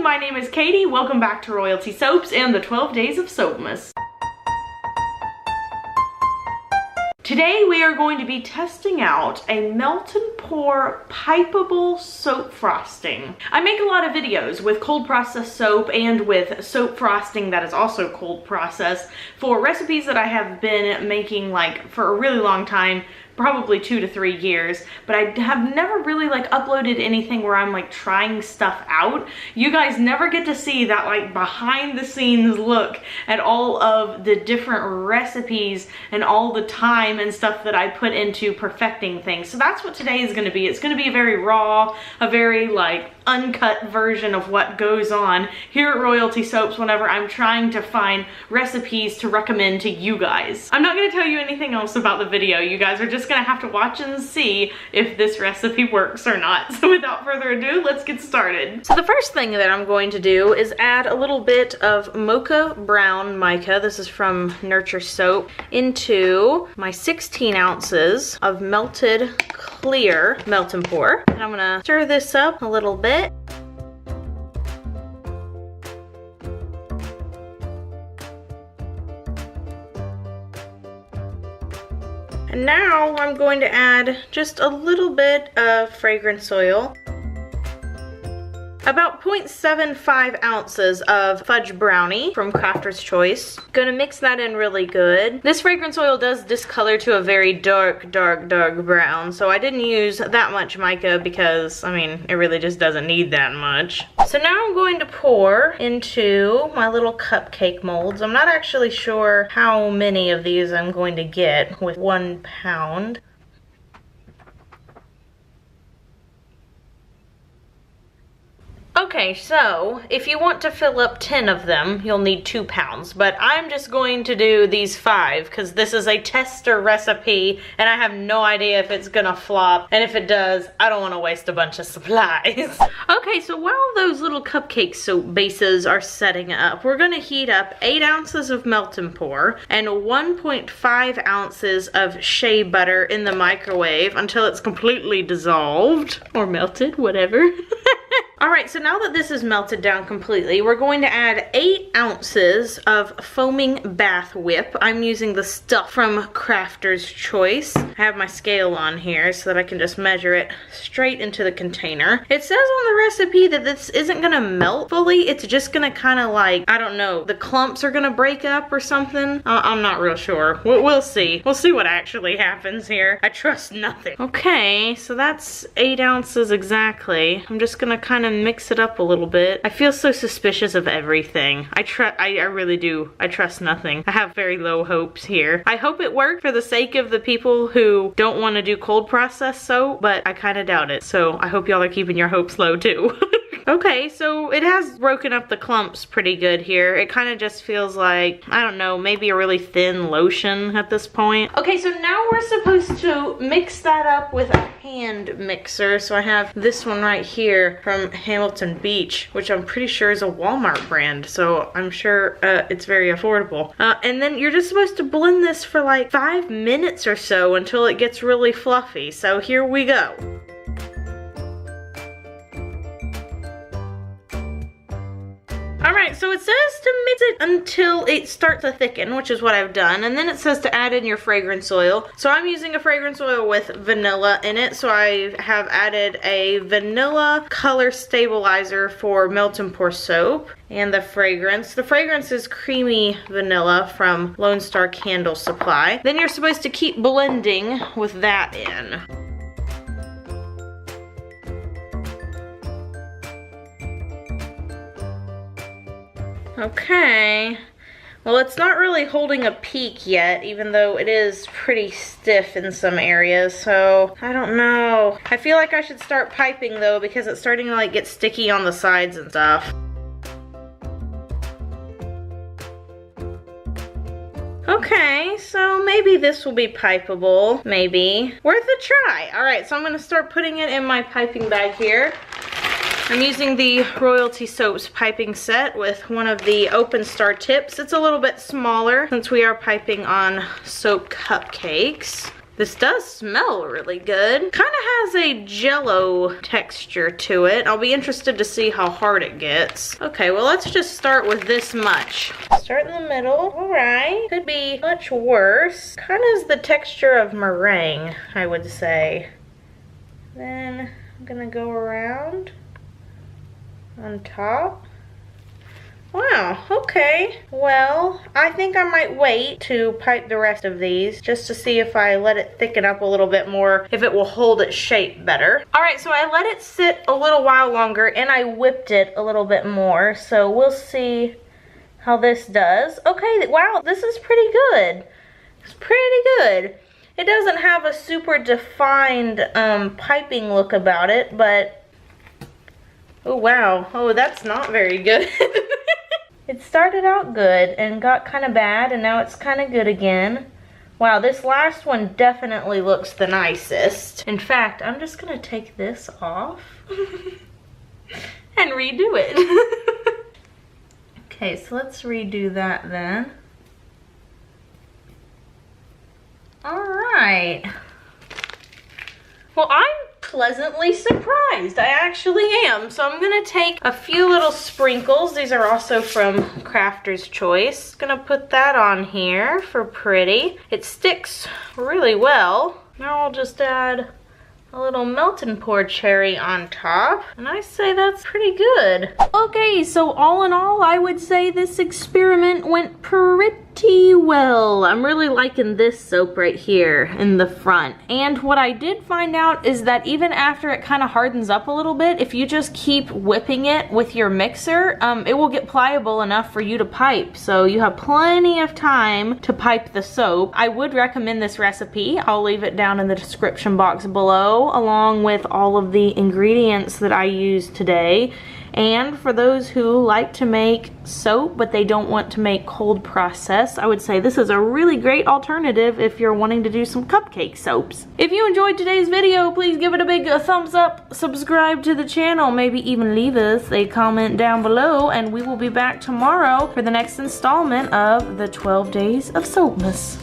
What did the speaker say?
my name is Katie. Welcome back to Royalty Soaps and the 12 Days of Soapmas. Today we are going to be testing out a melt and pour pipeable soap frosting. I make a lot of videos with cold process soap and with soap frosting that is also cold process for recipes that I have been making like for a really long time, probably 2 to 3 years, but I have never really like uploaded anything where I'm like trying stuff out. You guys never get to see that like behind the scenes look at all of the different recipes and all the time and stuff that I put into perfecting things. So that's what today is gonna be. It's gonna be a very raw, a very like uncut version of what goes on here at Royalty Soaps whenever I'm trying to find recipes to recommend to you guys. I'm not gonna tell you anything else about the video. You guys are just gonna have to watch and see if this recipe works or not. So without further ado, let's get started. So the first thing that I'm going to do is add a little bit of mocha brown mica, this is from Nurture Soap, into my 16 ounces of melted clear melt and pour. And I'm gonna stir this up a little bit. And now I'm going to add just a little bit of fragrance oil. About 0.75 ounces of fudge brownie from Crafter's Choice. Gonna mix that in really good. This fragrance oil does discolor to a very dark brown, so I didn't use that much mica because, I mean, it really just doesn't need that much. So now I'm going to pour into my little cupcake molds. I'm not actually sure how many of these I'm going to get with 1 pound. Okay, so if you want to fill up 10 of them, you'll need 2 pounds, but I'm just going to do these 5 because this is a tester recipe and I have no idea if it's gonna flop, and if it does, I don't want to waste a bunch of supplies. Okay, so while those little cupcake soap bases are setting up, we're gonna heat up 8 ounces of melt and pour and 1.5 ounces of shea butter in the microwave until it's completely dissolved or melted, whatever. Alright, so now that this is melted down completely, we're going to add 8 ounces of foaming bath whip. I'm using the stuff from Crafter's Choice. I have my scale on here so that I can just measure it straight into the container. It says on the recipe that this isn't gonna melt fully, it's just gonna kind of like, I don't know, the clumps are gonna break up or something. I'm not real sure. We'll see. We'll see what actually happens here. I trust nothing. Okay, so that's 8 ounces exactly. I'm just gonna kind of mix it up a little bit. I feel so suspicious of everything. I really do. I trust nothing. I have very low hopes here. I hope it worked for the sake of the people who don't want to do cold process soap, but I kind of doubt it. So I hope y'all are keeping your hopes low too. Okay, so it has broken up the clumps pretty good here. It kind of just feels like, I don't know, maybe a really thin lotion at this point. Okay, so now we're supposed to mix that up with a hand mixer. So I have this one right here from Hamilton Beach, which I'm pretty sure is a Walmart brand. So I'm sure it's very affordable. And then you're just supposed to blend this for like 5 minutes or so until it gets really fluffy. So here we go. Alright, so it says to mix it until it starts to thicken, which is what I've done, and then it says to add in your fragrance oil. So I'm using a fragrance oil with vanilla in it, so I have added a vanilla color stabilizer for melt and pour soap. And the fragrance. The fragrance is creamy vanilla from Lone Star Candle Supply. Then you're supposed to keep blending with that in. Okay, well it's not really holding a peak yet, even though it is pretty stiff in some areas, so I don't know. I feel like I should start piping though because it's starting to like get sticky on the sides and stuff. Okay, so maybe this will be pipeable, maybe. Worth a try. Alright, so I'm gonna start putting it in my piping bag here. I'm using the Royalty Soaps piping set with one of the Open Star tips. It's a little bit smaller since we are piping on soap cupcakes. This does smell really good. Kind of has a jello texture to it. I'll be interested to see how hard it gets. Okay, well let's just start with this much. Start in the middle. All right. Could be much worse. Kind of is the texture of meringue, I would say. Then I'm gonna go around on top. Wow, okay. Well, I think I might wait to pipe the rest of these just to see if I let it thicken up a little bit more, if it will hold its shape better. All right, so I let it sit a little while longer and I whipped it a little bit more. So we'll see how this does. Okay, wow, this is pretty good. It's pretty good. It doesn't have a super defined piping look about it, but oh wow, oh that's not very good. It started out good and got kind of bad and now it's kind of good again. Wow, this last one definitely looks the nicest. In fact, I'm just gonna take this off and redo it. Okay, so let's redo that then. All right. Well, I'm pleasantly surprised. I actually am. So I'm gonna take a few little sprinkles. These are also from Crafter's Choice. Gonna put that on here for pretty. It sticks really well. Now I'll just add a little melt and pour cherry on top. And I say that's pretty good. Okay, so all in all, I would say this experiment went pretty well. I'm really liking this soap right here in the front. And what I did find out is that even after it kind of hardens up a little bit, if you just keep whipping it with your mixer, it will get pliable enough for you to pipe. So you have plenty of time to pipe the soap. I would recommend this recipe. I'll leave it down in the description box below, along with all of the ingredients that I used today. And for those who like to make soap but they don't want to make cold process, I would say this is a really great alternative if you're wanting to do some cupcake soaps. If you enjoyed today's video, please give it a big thumbs up, subscribe to the channel, maybe even leave us a comment down below, and we will be back tomorrow for the next installment of the 12 Days of Soapmas.